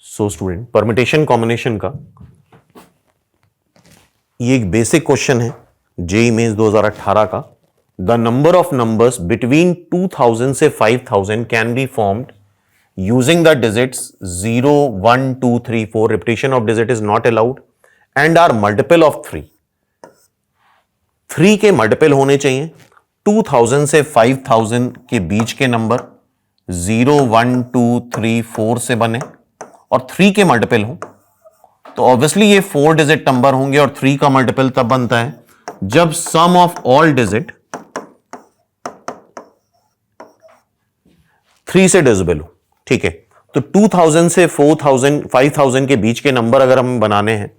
So student, permutation combination का ये एक बेसिक क्वेश्चन है जेईई मेंस 2018 का। The number of numbers between 2000 से 5000 can be formed using the digits 0 1 2 3 4। Repetition of digit is not allowed and are multiple of 3। 3 के multiple होने चाहिए। 2000 से 5000 के बीच के नंबर 0 1 2 3 4 से बने और 3 के मल्टीपल हो तो ऑब्वियसली ये 4 डिजिट नंबर होंगे और 3 का मल्टीपल तब बनता है जब सम ऑफ ऑल डिजिट 3 से डिविजिबल हो। ठीक है, तो 2000 से 4000 5000 के बीच के नंबर अगर हम बनाने हैं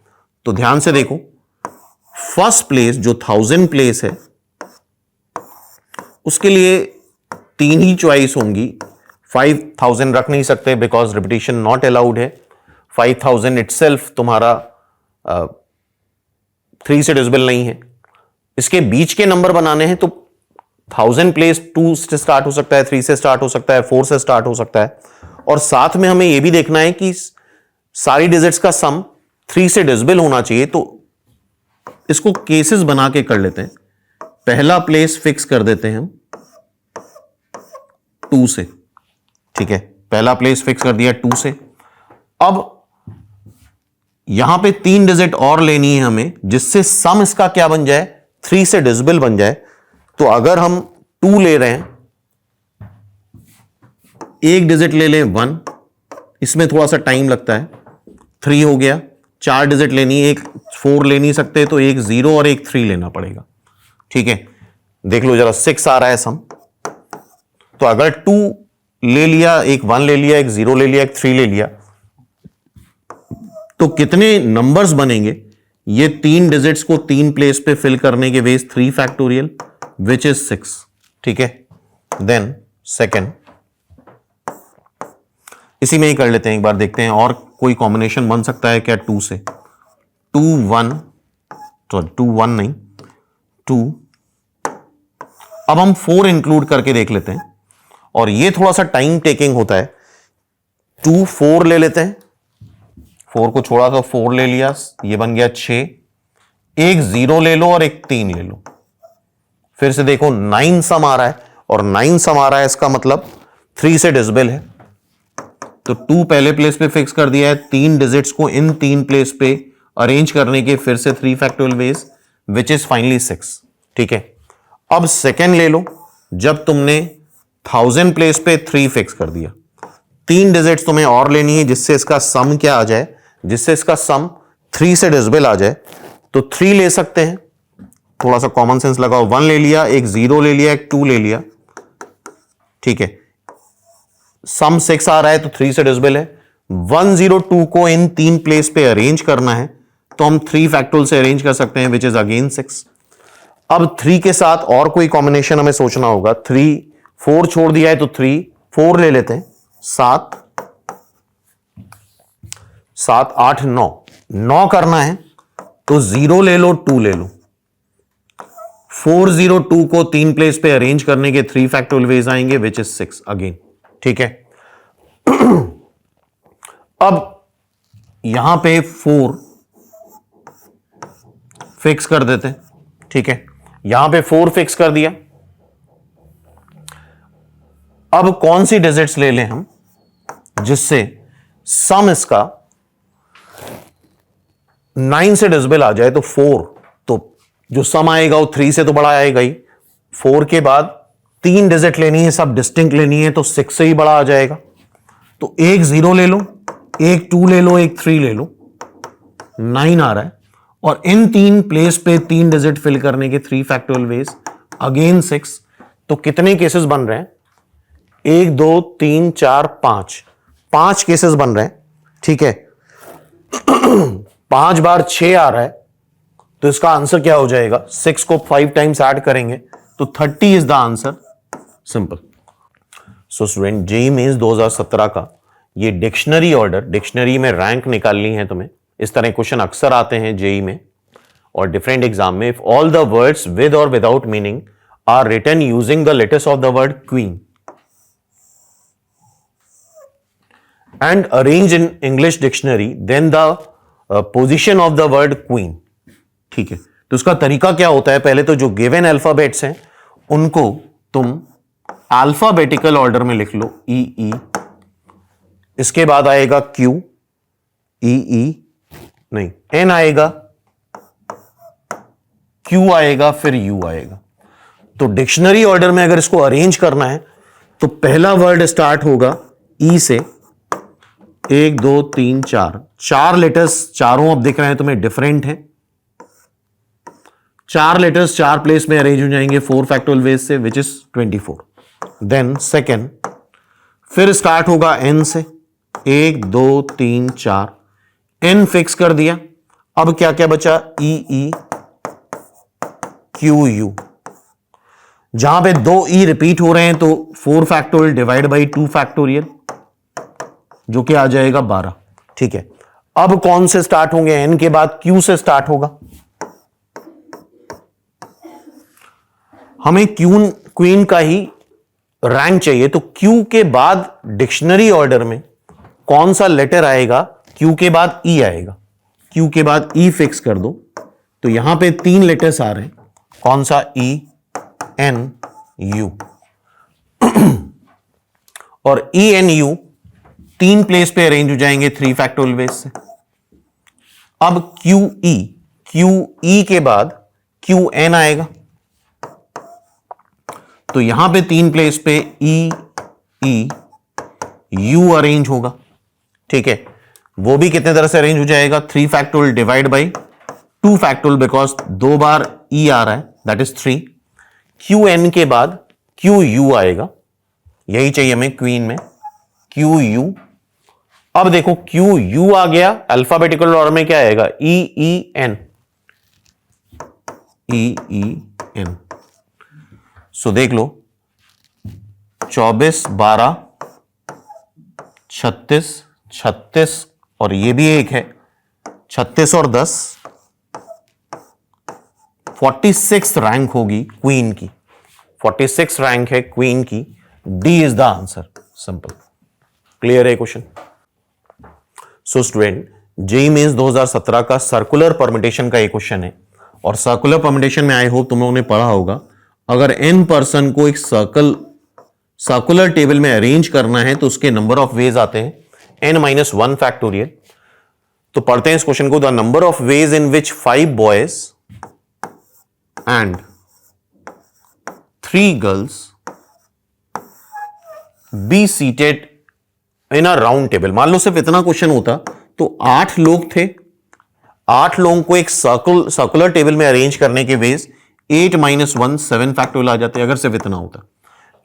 तो ध्यान से देखो, फर्स्ट प्लेस जो 1000 प्लेस है उसके लिए 3 ही चॉइस होंगी। 5000 रख नहीं सकते बिकॉज रिपीटिशन नॉट अलाउड है। 5000 इटसेल्फ तुम्हारा 3 से डिविजिबल नहीं है। इसके बीच के नंबर बनाने हैं तो 1000 प्लेस 2 से स्टार्ट हो सकता है, 3 से स्टार्ट हो सकता है, 4 से स्टार्ट हो सकता है और साथ में हमें यह भी देखना है कि सारी डिजिट्स का सम 3 से डिविजिबल होना चाहिए। तो इसको केसेस बना के कर लेते हैं। पहला प्लेस फिक्स कर देते हैं हम 2 से। ठीक है, पहला प्लेस फिक्स कर दिया 2 से। अब यहां पे 3 डिजिट और लेनी है हमें जिससे सम इसका क्या बन जाए, 3 से डिविजिबल बन जाए। तो अगर हम 2 ले रहे हैं, एक डिजिट ले लें 1, इसमें थोड़ा सा टाइम लगता है। 3 हो गया। 4 डिजिट लेनी है, एक 4 ले नहीं सकते तो एक 0 और एक 3 लेना पड़ेगा। ठीक है, देख लो जरा 6 आ रहा है सम। तो अगर 2 ले लिया, एक 1 ले लिया, एक 0 ले लिया, एक 3 ले लिया तो कितने नंबर्स बनेंगे? ये 3 डिजिट्स को 3 प्लेस पे फिल करने के वेज 3 फैक्टोरियल विच इज 6। ठीक है, देन सेकेंड इसी में ही कर लेते हैं, एक बार देखते हैं और कोई कॉम्बिनेशन बन सकता है क्या 2 से। 2 1 तो 2 1 नहीं 2। अब हम 4 इंक्लूड करके देख लेते हैं और ये थोड़ा सा टाइम टेकिंग होता है। 2 4 ले लेते हैं, 4 को छोड़ा तो 4 ले लिया, ये बन गया 6। एक 0 ले लो और एक 3 ले लो। फिर से देखो 9 सम आ रहा है और 9 सम आ रहा है, इसका मतलब 3 से डिविजिबल है। तो 2 पहले प्लेस पे फिक्स कर दिया है। 3 डिजिट्स को इन 3 प्लेस पे अरेंज करने के फिर से 3 factorial ways which is finally 6। ठीक है, अब सेकेंड ले लो। जब तुमने 1000 प्लेस पे 3 फिक्स कर दिया, 3 डिजिट्स तुम्हें और लेनी है जिससे इसका सम क्या आ जाए, जिससे इसका सम 3 से डिविजिबल आ जाए। तो 3 ले सकते हैं, थोड़ा सा कॉमन सेंस लगाओ। 1 ले लिया, एक 0 ले लिया, एक 2 ले लिया। ठीक है, सम 6 आ रहा है तो 3 से डिविजिबल है। 1 0 2 को इन 3 प्लेस पे अरेंज करना है तो हम 3 फैक्टोरियल से अरेंज कर सकते हैं विच इज अगेन 6। अब 3 के साथ और कोई कॉम्बिनेशन हमें सोचना होगा। 3 4 छोड़ दिया है तो 3 4 ले लेते हैं। 7 7 8 9 9 करना है तो 0 ले लो, 2 ले लो। 4 0 2 को 3 प्लेस पे अरेंज करने के 3 फैक्टोरियल वेज आएंगे विच इज 6 अगेन। ठीक है, अब यहां पे 4 फिक्स कर देते हैं। ठीक है, यहां पे 4 फिक्स कर दिया। अब कौन सी डिजिट्स ले लें हम जिससे सम इसका 9 से डिविजिबल आ जाए। तो 4, तो जो सम आएगा वो 3 से तो बड़ा आएगा ही। 4 के बाद 3 डिजिट लेनी है, सब डिस्टिंक्ट लेनी है तो 6 से ही बड़ा आ जाएगा। तो एक 0 ले लो, एक 2 ले लो, एक 3 ले लो। 9 आ रहा है और इन 3 प्लेस पे 3 डिजिट फिल करने के 3 फैक्टोरियल वेज अगेन 6। तो कितने केसेस बन रहे हैं? 1 2 3 4 5 केसेस बन रहे हैं। ठीक है, 5 बार 6 आ रहा है तो इसका आंसर क्या हो जाएगा? 6 को 5 टाइम्स ऐड करेंगे तो 30 is the answer. Simple. So student, JEE mains 2017 का ये डिक्शनरी ऑर्डर, डिक्शनरी में रैंक निकालनी है तुम्हें। इस तरह क्वेश्चन अक्सर आते हैं जेईई में और डिफरेंट एग्जाम में। If all the words with or without meaning are written using the letters of the word queen and arranged in English dictionary, then the position of the word queen. ठीक है, तो उसका तरीका क्या होता है? पहले तो जो गिवन अल्फाबेट्स हैं उनको तुम अल्फाबेटिकल ऑर्डर में लिख लो, ई ई, इसके बाद आएगा क्यू, ई ई नहीं, एन आएगा, क्यू आएगा, फिर यू आएगा। तो डिक्शनरी ऑर्डर में अगर इसको अरेंज करना है तो पहला वर्ड स्टार्ट होगा ई से, 1 2 3 4, 4 लेटर्स चारों अब दिख रहे हैं तुम्हें डिफरेंट हैं, 4 लेटर्स 4 प्लेस में अरेंज हो जाएंगे 4 फैक्टोरियल वेज से, विच इज 24। देन सेकेंड, फिर स्टार्ट होगा एन से, 1 2 3 4, एन फिक्स कर दिया। अब क्या क्या बचा? ई ई क्यू यू। जहां पे 2 ई रिपीट हो रहे हैं तो 4 फैक्टोरियल डिवाइड बाई 2 फैक्टोरियल, जो कि आ जाएगा 12। ठीक है, अब कौन से स्टार्ट होंगे? एन के बाद क्यू से स्टार्ट होगा। हमें क्वीन का ही रैंक चाहिए, तो क्यू के बाद डिक्शनरी ऑर्डर में कौन सा लेटर आएगा? क्यू के बाद ई आएगा, क्यू के बाद ई फिक्स कर दो। तो यहां पे 3 लेटर्स आ रहे हैं, कौन सा? E N U. और ई एन यू 3 प्लेस पे अरेंज हो जाएंगे 3 फैक्टोरियल वेज से। अब क्यू ई के बाद क्यू एन आएगा, तो यहां पे 3 प्लेस पे ई यू अरेंज होगा। ठीक है, वो भी कितने तरह से अरेंज हो जाएगा? 3 factorial divide by 2 factorial, because 2 बार ई आ रहा है, दैट इज 3। क्यू एन के बाद क्यू यू आएगा, यही चाहिए हमें क्वीन में, क्यू यू। अब देखो क्यू यू आ गया, अल्फाबेटिकल ऑर्डर में क्या आएगा? ई ई एन, ई ई एन। सो देख लो, 24 12 36 36, और ये भी एक है 36 और 10, 46 रैंक होगी क्वीन की, 46 रैंक है क्वीन की। D is the answer, simple. Clear है question? So student, JEE mains 2017 का सर्कुलर परम्यूटेशन का एक क्वेश्चन है, और सर्कुलर परम्यूटेशन में आई होप तुम लोगों ने पढ़ा होगा, अगर n पर्सन को एक सर्कुलर टेबल में अरेंज करना है तो उसके नंबर ऑफ वेज आते हैं n-1 फैक्टोरियल। तो पढ़ते हैं इस क्वेश्चन को। The number of ways in which 5 boys and 3 girls be seated in a round table. मान लो सिर्फ इतना क्वेश्चन होता तो 8 लोग थे, 8 लोगों को एक सर्कुलर टेबल में अरेंज करने के वेज 8-1 7 फैक्टोरियल आ जाते अगर सिर्फ इतना होता।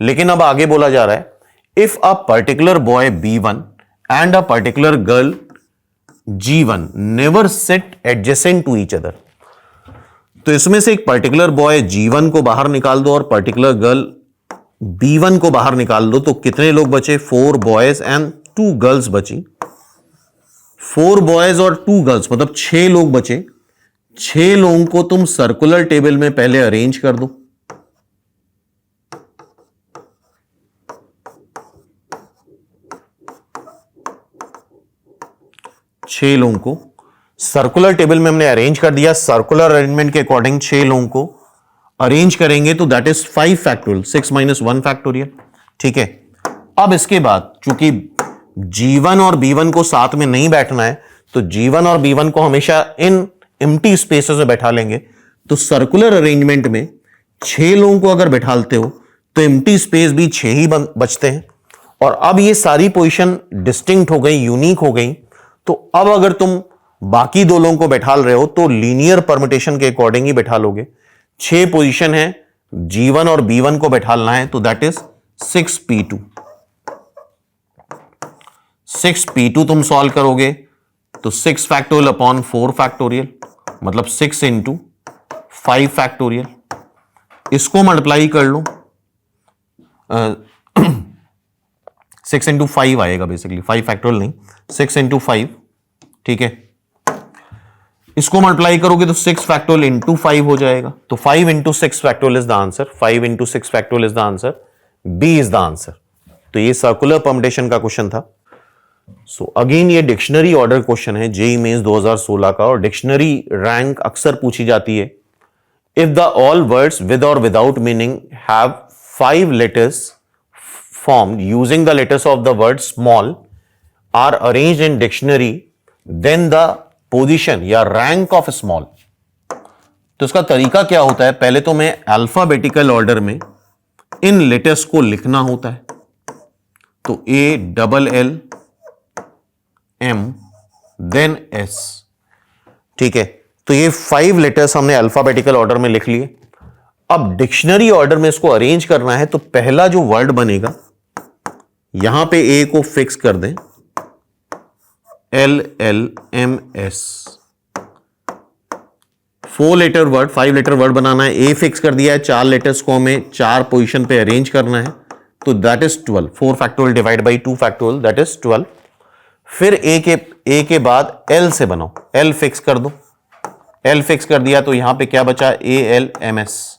लेकिन अब आगे बोला जा रहा है, if a particular boy B1 and a particular girl G1 never sit adjacent to each other. तो इसमें से एक पर्टिकुलर बॉय G1 को बाहर निकाल दो और पर्टिकुलर गर्ल B1 को बाहर निकाल दो, तो कितने लोग बचे? 4 बॉयज एंड 2 गर्ल्स बची। 4 बॉयज और 2 गर्ल्स मतलब 6 लोग बचे। 6 लोगों को तुम सर्कुलर टेबल में पहले अरेंज कर दो। छह लोगों को सर्कुलर टेबल में हमने अरेंज कर दिया। सर्कुलर अरेंजमेंट के अकॉर्डिंग 6 लोगों को अरेंज करेंगे तो दैट इज 5 फैक्टोरियल, 6-1 फैक्टोरियल। ठीक है, अब इसके बाद चूंकि G1 और B1 को साथ में नहीं बैठना है, तो G1 और B1 को हमेशा इन एम्प्टी स्पेसेस में बैठा लेंगे। तो सर्कुलर अरेंजमेंट में 6 लोगों को अगर बैठालते हो तो एम्प्टी स्पेस भी 6 ही बचते हैं। और अब ये सारी पोजीशन डिस्टिंक्ट हो गई, यूनिक हो गई। तो अब अगर तुम बाकी 2 लोगों को बैठा रहे हो तो लीनियर परम्यूटेशन के अकॉर्डिंग ही बैठा लोगे। 6 पोजीशन है, G1 और B1 को बैठालना है, तो दैट इज 6p2। 6p2 तुम सॉल्व करोगे तो 6 फैक्टोरियल अपॉन 4 फैक्टोरियल मतलब 6 इंटू 5 फैक्टोरियल। इसको मल्टीप्लाई कर लो, 6 इंटू 5 आएगा बेसिकली, 5 फैक्टोरियल नहीं, 6 इंटू 5। ठीक है, इसको मल्टीप्लाई करोगे तो 6 फैक्टोरियल इंटू 5 हो जाएगा। तो 5 into 6 factorial is the answer. 5 into 6 factorial is the answer. B is the answer. तो ये सर्कुलर परम्यूटेशन का क्वेश्चन था। सो अगेन ये डिक्शनरी ऑर्डर क्वेश्चन है जेईई मेंस 2016 का, और डिक्शनरी रैंक अक्सर पूछी जाती है. If the all words with or without meaning have 5 letters formed using the letters of the word small are arranged in dictionary, then the position या rank of small. तो इसका तरीका क्या होता है, पहले तो मैं अल्फाबेटिकल ऑर्डर में इन लेटर्स को लिखना होता है. तो ALL M देन S. ठीक है, तो ये 5 लेटर्स हमने अल्फाबेटिकल ऑर्डर में लिख लिए. अब डिक्शनरी ऑर्डर में इसको अरेंज करना है, तो पहला जो वर्ड बनेगा यहां पे ए को फिक्स कर दें, LLMS. 4 letter word, 5 letter word बनाना है. ए फिक्स कर दिया है, 4 लेटर्स को हमें 4 पोजीशन पे अरेंज करना है, तो that is 12. 4 factorial divide by 2 factorial, that is 12. फिर ए के बाद एल से बनाओ, एल फिक्स कर दो. एल फिक्स कर दिया तो यहां पे क्या बचा, ALMS.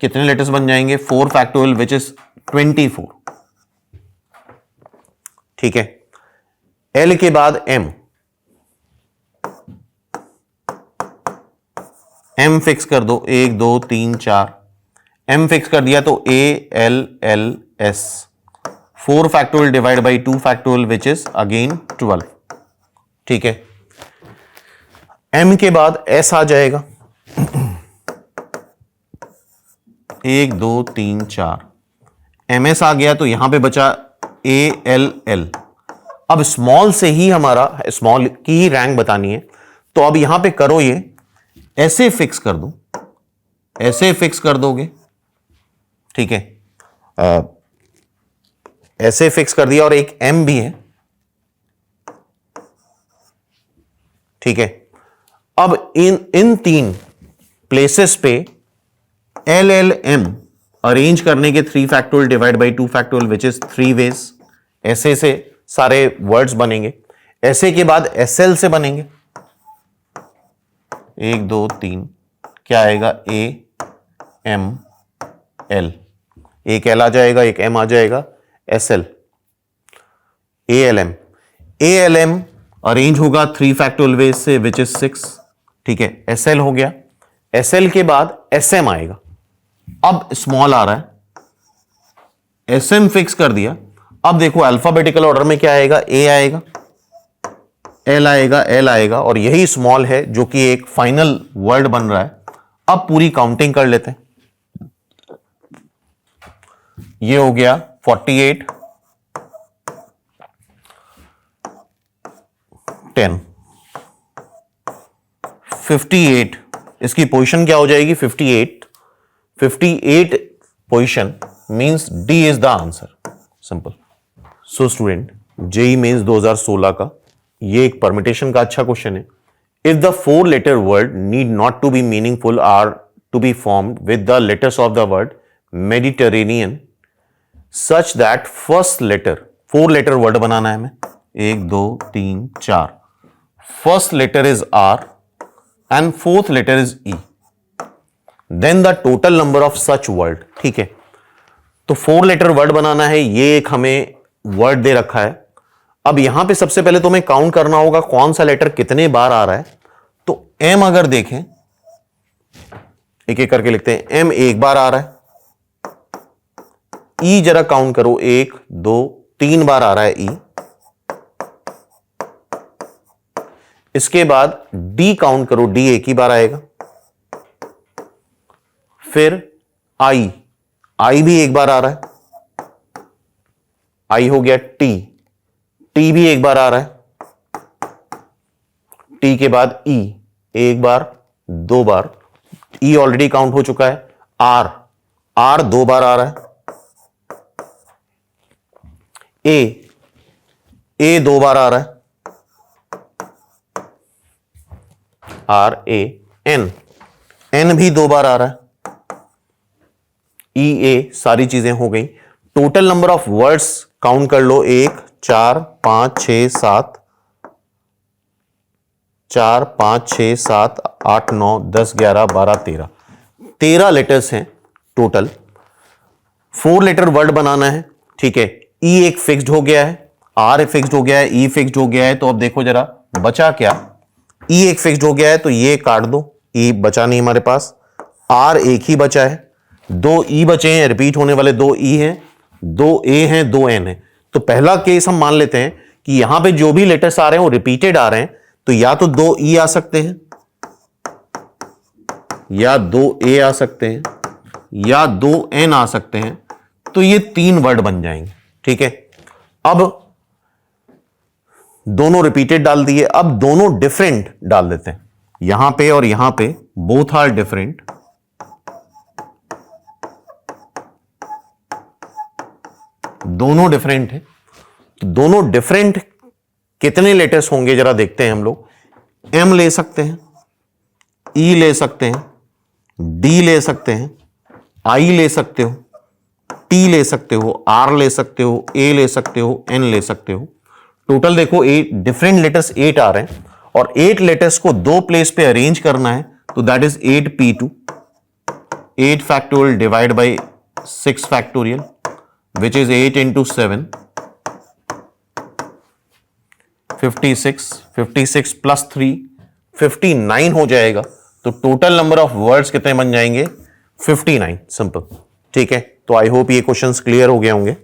कितने लेटर्स बन जाएंगे, 4 फैक्टोरियल विच इज 24. ठीक है, एल के बाद एम, एम फिक्स कर दो, 1 2 3 4. एम फिक्स कर दिया तो ALLS. 4 factorial divide by 2 factorial which is again 12. ठीक है, एम के बाद एस आ जाएगा, 1 2 3 4. MS आ गया तो यहां पे बचा ALL. अब स्मॉल से ही हमारा, स्मॉल की ही रैंक बतानी है, तो अब यहां पे करो, ये ऐसे फिक्स कर दो, ऐसे फिक्स कर दोगे. ठीक है, ऐसे फिक्स कर दिया, और एक M भी है. ठीक है, अब इन 3 प्लेसेस पे LLM अरेंज करने के 3 factorial divide by 2 factorial which is 3 ways. ऐसे से सारे वर्ड्स बनेंगे. ऐसे के बाद SL से बनेंगे, 1 2 3. क्या आएगा, AML. एक L आ जाएगा, एक M आ जाएगा, SL. ALM अरेंज होगा 3 फैक्टोरियल वेज से विच इज 6. ठीक है, SL हो गया. SL के बाद SM आएगा. अब स्मॉल आ रहा है, SM फिक्स कर दिया. अब देखो अल्फाबेटिकल ऑर्डर में क्या आएगा, A आएगा, L आएगा, L आएगा, और यही स्मॉल है जो कि एक फाइनल वर्ड बन रहा है. अब पूरी काउंटिंग कर लेते हैं. ये हो गया 48 10 58. इसकी पोजीशन क्या हो जाएगी, 58 position means D is the answer. Simple. So student, JEE mains 2016 का ये एक परमिटेशन का अच्छा क्वेश्चन है. If the 4 letter word need not to be meaningful are to be formed with the letters of the word Mediterranean such that first letter, 4 letter word बनाना है हमें, 1 2 3 4. First letter is R and fourth letter is E. Then the total number of such word. ठीक है, तो 4 letter word बनाना है. ये एक हमें वर्ड दे रखा है. अब यहां पे सबसे पहले तो हमें काउंट करना होगा कौन सा लेटर कितने बार आ रहा है. तो M अगर देखें, एक एक करके लिखते हैं. M एक बार आ रहा है. E जरा काउंट करो, 1 2 3 बार आ रहा है E. इसके बाद D काउंट करो, D एक ही बार आएगा. फिर I भी एक बार आ रहा है. I हो गया. T भी एक बार आ रहा है. T के बाद E एक बार, 2 बार. E ऑलरेडी काउंट हो चुका है. R 2 बार आ रहा है. A 2 बार आ रहा है. N भी 2 बार आ रहा है. EA सारी चीजें हो गई. Total number of words count कर लो, 1 4 5 6 7 4 5 6 7 8 9 10 11 12 13 लेटर्स हैं टोटल. 4 लेटर वर्ड बनाना है. ठीक है, E एक फिक्स्ड हो गया है. आर फिक्स्ड हो गया है, ई फिक्स्ड हो गया है, तो अब देखो जरा बचा क्या, ई एक फिक्स्ड हो गया है तो ये काट दो, ई बचा नहीं हमारे पास, आर एक ही बचा है, दो ई बचे हैं, रिपीट होने वाले दो ई हैं, दो ए हैं, दो एन है। तो पहला केस हम मान लेते हैं कि यहां पे जो भी लेटर्स आ रहे हैं वो रिपीटेड आ रहे हैं, तो या तो दो ई आ सकते हैं, या दो ए आ सकते हैं, या दो एन आ सकते हैं, तो ये तीन वर्ड बन जाएंगे। ठीक है, अब दोनों रिपीटेड डाल दिए, अब दोनों डिफरेंट डाल देते हैं, यहां पे और यहां पे बोथ आर डिफरेंट, दोनों डिफरेंट है। तो दोनों डिफरेंट कितने लेटर्स होंगे जरा देखते हैं हम लोग। एम ले सकते हैं, ई ले सकते हैं, डी ले सकते हैं, आई ले सकते हो, टी ले सकते हो, आर ले सकते हो, ए ले सकते हो, एन ले सकते हो। टोटल देखो 8 डिफरेंट लेटर्स 8 आ रहे हैं, और 8 लेटर्स को दो प्लेस पे अरेंज करना है, तो that is 8p2, 8 factorial divide by 6 factorial, which is 8 into 7, 56, 56 plus 3 59 हो जाएगा। तो टोटल नंबर ऑफ वर्ड्स कितने बन जाएंगे, 59, सिंपल। ठीक है, तो आई होप ये क्वेश्चंस क्लियर हो गए होंगे।